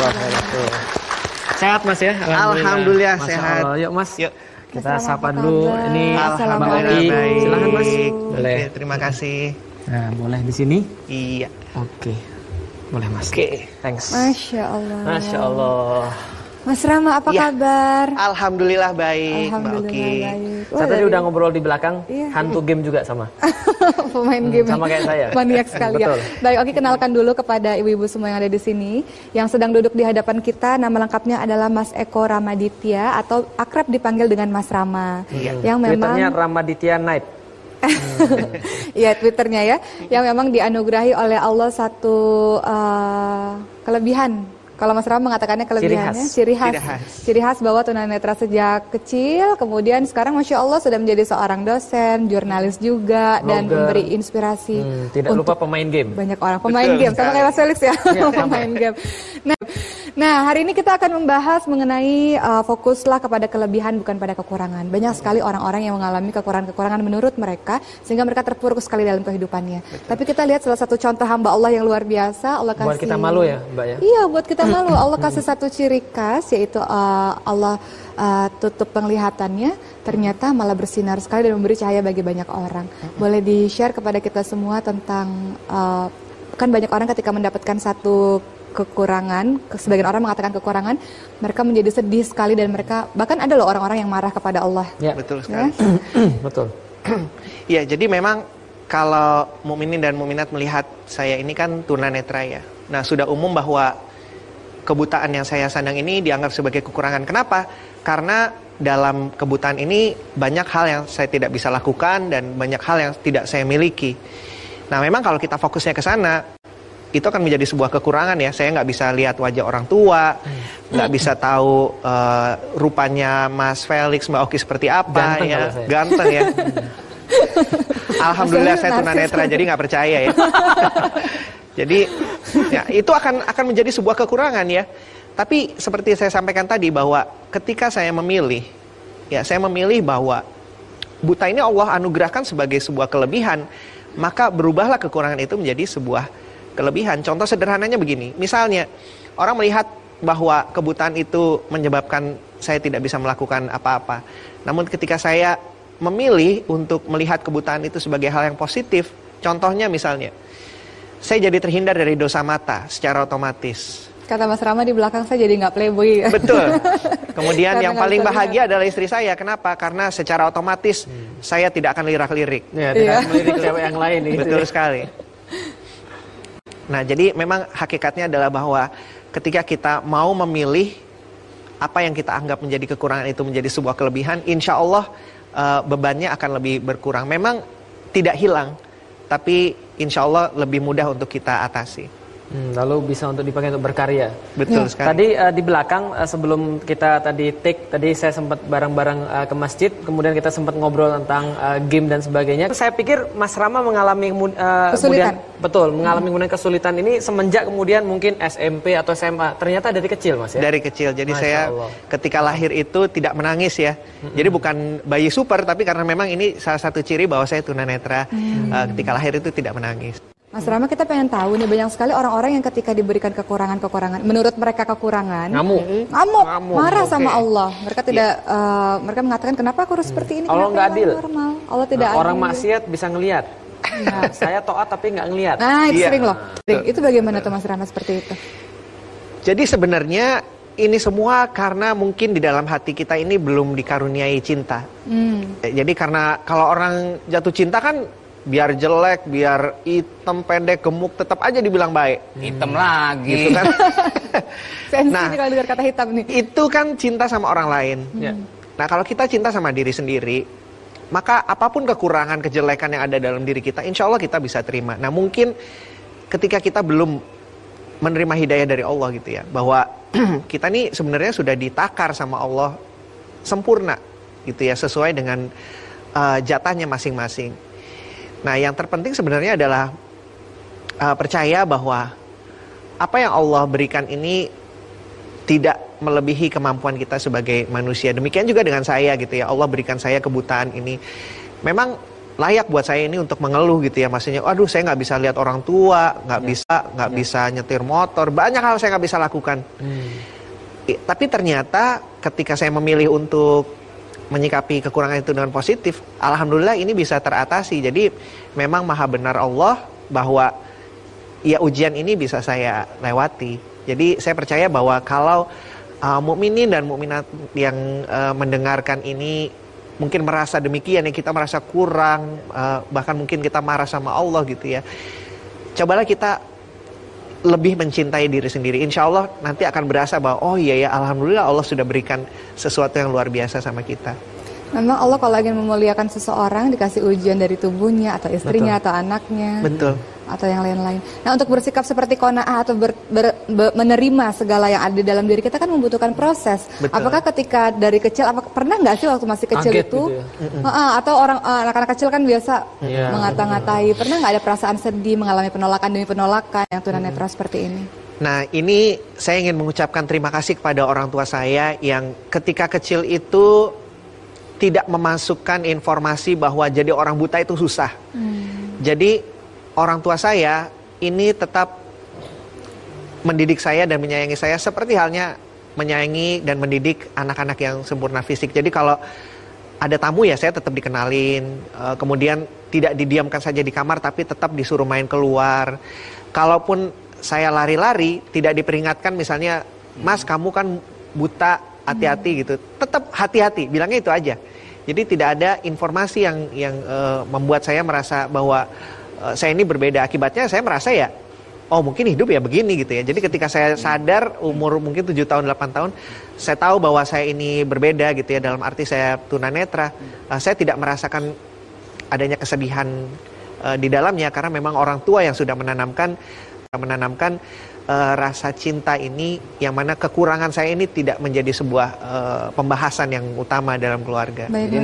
warahmatullahi wabarakatuh. Sehat Mas ya? Alhamdulillah Masya sehat. Allah. Yuk Mas. Yuk. Kita sapa dulu. Ini Alhamdulillah Mbak Oki. baik. Silakan Mas. Boleh. Oke, terima kasih. Nah, boleh di sini? Iya. Oke. Boleh Mas. Oke. Thanks. Masya Allah. Masya Allah. Mas Rama, apa kabar? Alhamdulillah baik, Alhamdulillah Mbak Oki. baik. Saya tadi udah ngobrol di belakang, Iya. hantu game juga sama. Pemain game sama kayak saya. maniak sekali ya. Betul. Baik, Oki kenalkan dulu kepada ibu-ibu semua yang ada di sini. Yang sedang duduk di hadapan kita, nama lengkapnya adalah Mas Eko Ramaditya atau akrab dipanggil dengan Mas Rama. Yang memang Twitternya Ramaditya Night. Iya, Twitternya ya. Yang memang dianugerahi oleh Allah satu kelebihan. Kalau Mas Rama mengatakannya kelebihannya ciri khas bahwa tunanetra sejak kecil, kemudian sekarang Masya Allah sudah menjadi seorang dosen, jurnalis juga, dan memberi inspirasi. Tidak lupa pemain game. Banyak orang pemain game, sama kayak Mas Felix ya, pemain game. Nah, hari ini kita akan membahas mengenai fokuslah kepada kelebihan bukan pada kekurangan. Banyak sekali orang-orang yang mengalami kekurangan-kekurangan menurut mereka, sehingga mereka terpuruk sekali dalam kehidupannya. Tapi kita lihat salah satu contoh hamba Allah yang luar biasa, Allah kasih. Buat kita malu ya, Mbak ya? Iya, buat kita malu. Allah kasih satu ciri khas, yaitu Allah tutup penglihatannya, ternyata malah bersinar sekali dan memberi cahaya bagi banyak orang. Boleh di-share kepada kita semua tentang, kan banyak orang ketika mendapatkan satu kekurangan, sebagian orang mengatakan kekurangan, mereka menjadi sedih sekali dan mereka, bahkan ada loh orang-orang yang marah kepada Allah. Ya. Betul sekali. Betul. Ya, jadi memang kalau mukminin dan mukminat melihat saya ini kan tunanetra ya. Nah, sudah umum bahwa kebutaan yang saya sandang ini dianggap sebagai kekurangan. Kenapa? Karena dalam kebutaan ini banyak hal yang saya tidak bisa lakukan dan banyak hal yang tidak saya miliki. Nah, memang kalau kita fokusnya ke sana, itu akan menjadi sebuah kekurangan ya. Saya nggak bisa lihat wajah orang tua, nggak bisa tahu rupanya Mas Felix, Mbak Oki seperti apa. Ganteng ya. saya. Ganteng ya. Alhamdulillah saya tunanetra, jadi nggak percaya ya. Jadi ya, itu akan menjadi sebuah kekurangan ya. Tapi seperti saya sampaikan tadi bahwa ketika saya memilih, ya saya memilih bahwa buta ini Allah anugerahkan sebagai sebuah kelebihan, maka berubahlah kekurangan itu menjadi sebuah kelebihan. Contoh sederhananya begini, misalnya orang melihat bahwa kebutaan itu menyebabkan saya tidak bisa melakukan apa-apa. Namun ketika saya memilih untuk melihat kebutaan itu sebagai hal yang positif, contohnya misalnya, saya jadi terhindar dari dosa mata secara otomatis. Kata Mas Rama di belakang saya jadi nggak playboy. Betul. Kemudian Karena yang paling bahagia adalah istri saya. Kenapa? Karena secara otomatis saya tidak akan lirak-lirik. Ya, tidak melirik cewek yang lain. Betul sekali. Nah, jadi memang hakikatnya adalah bahwa ketika kita mau memilih apa yang kita anggap menjadi kekurangan itu menjadi sebuah kelebihan, insya Allah bebannya akan lebih berkurang. Memang tidak hilang, tapi insya Allah lebih mudah untuk kita atasi. Lalu bisa untuk dipakai untuk berkarya. Betul sekali. Tadi di belakang sebelum kita tadi take, tadi saya sempat bareng-bareng ke masjid, kemudian kita sempat ngobrol tentang game dan sebagainya. Saya pikir Mas Rama mengalami kesulitan. Mengalami kemudian kesulitan ini semenjak kemudian mungkin SMP atau SMA. Ternyata dari kecil Mas ya. Dari kecil. Jadi Masya saya Allah. ketika lahir itu tidak menangis ya. Jadi bukan bayi super, tapi karena memang ini salah satu ciri bahwa saya tunanetra. Ketika lahir itu tidak menangis. Mas Rama, kita pengen tahu nih, banyak sekali orang-orang yang ketika diberikan kekurangan-kekurangan, menurut mereka kekurangan, ngamuk, marah sama Allah. Mereka tidak, mereka mengatakan kenapa aku harus seperti ini? Allah nggak adil. Normal. Allah tidak adil. Orang maksiat bisa ngelihat. Saya taat tapi nggak ngelihat. Nah, itu Iya. sering loh. Itu bagaimana tuh Mas Rama seperti itu? Jadi sebenarnya ini semua karena mungkin di dalam hati kita ini belum dikaruniai cinta. Jadi karena kalau orang jatuh cinta kan biar jelek, biar hitam, pendek, gemuk, tetap aja dibilang baik. Hitam lagi. Gitu kan. Sensi Nah, nih kalau dengar kata hitam nih. Itu kan cinta sama orang lain. Nah, kalau kita cinta sama diri sendiri, maka apapun kekurangan, kejelekan yang ada dalam diri kita, insya Allah kita bisa terima. Nah, mungkin ketika kita belum menerima hidayah dari Allah gitu ya, bahwa kita nih sebenarnya sudah ditakar sama Allah sempurna gitu ya, sesuai dengan jatahnya masing-masing. Nah, yang terpenting sebenarnya adalah percaya bahwa apa yang Allah berikan ini tidak melebihi kemampuan kita sebagai manusia. Demikian juga dengan saya gitu ya. Allah berikan saya kebutaan ini. Memang layak buat saya ini untuk mengeluh gitu ya, maksudnya, aduh saya nggak bisa lihat orang tua, nggak bisa nyetir motor, banyak hal saya nggak bisa lakukan. Tapi ternyata ketika saya memilih untuk menyikapi kekurangan itu dengan positif, alhamdulillah ini bisa teratasi. Jadi memang maha benar Allah bahwa ya ujian ini bisa saya lewati. Jadi saya percaya bahwa kalau mukminin dan mukminat yang mendengarkan ini mungkin merasa demikian, ya kita merasa kurang, bahkan mungkin kita marah sama Allah gitu ya. Cobalah kita lebih mencintai diri sendiri. Insya Allah nanti akan berasa bahwa oh iya ya, alhamdulillah Allah sudah berikan sesuatu yang luar biasa sama kita. Memang Allah kalau ingin memuliakan seseorang dikasih ujian dari tubuhnya atau istrinya atau anaknya. Betul. Atau yang lain-lain. Nah, untuk bersikap seperti qanaah atau menerima segala yang ada di dalam diri kita kan membutuhkan proses. Betul. Apakah ketika dari kecil, pernah nggak sih waktu masih kecil Kaget itu, gitu ya? atau anak-anak kecil kan biasa mengata-ngatai, pernah nggak ada perasaan sedih, mengalami penolakan demi penolakan yang tunanetra seperti ini? Nah, ini saya ingin mengucapkan terima kasih kepada orang tua saya yang ketika kecil itu tidak memasukkan informasi bahwa jadi orang buta itu susah. Jadi orang tua saya ini tetap mendidik saya dan menyayangi saya seperti halnya menyayangi dan mendidik anak-anak yang sempurna fisik. Jadi kalau ada tamu ya saya tetap dikenalin, kemudian tidak didiamkan saja di kamar tapi tetap disuruh main keluar. Kalaupun saya lari-lari tidak diperingatkan misalnya, Mas kamu kan buta, hati-hati gitu. Tetap hati-hati, bilangnya itu aja. Jadi tidak ada informasi yang membuat saya merasa bahwa saya ini berbeda. Akibatnya saya merasa ya, oh mungkin hidup ya begini gitu ya. Jadi ketika saya sadar umur mungkin 7 tahun, 8 tahun, saya tahu bahwa saya ini berbeda gitu ya, dalam arti saya tunanetra. Saya tidak merasakan adanya kesedihan di dalamnya karena memang orang tua yang sudah menanamkan rasa cinta ini, yang mana kekurangan saya ini tidak menjadi sebuah pembahasan yang utama dalam keluarga. Baik.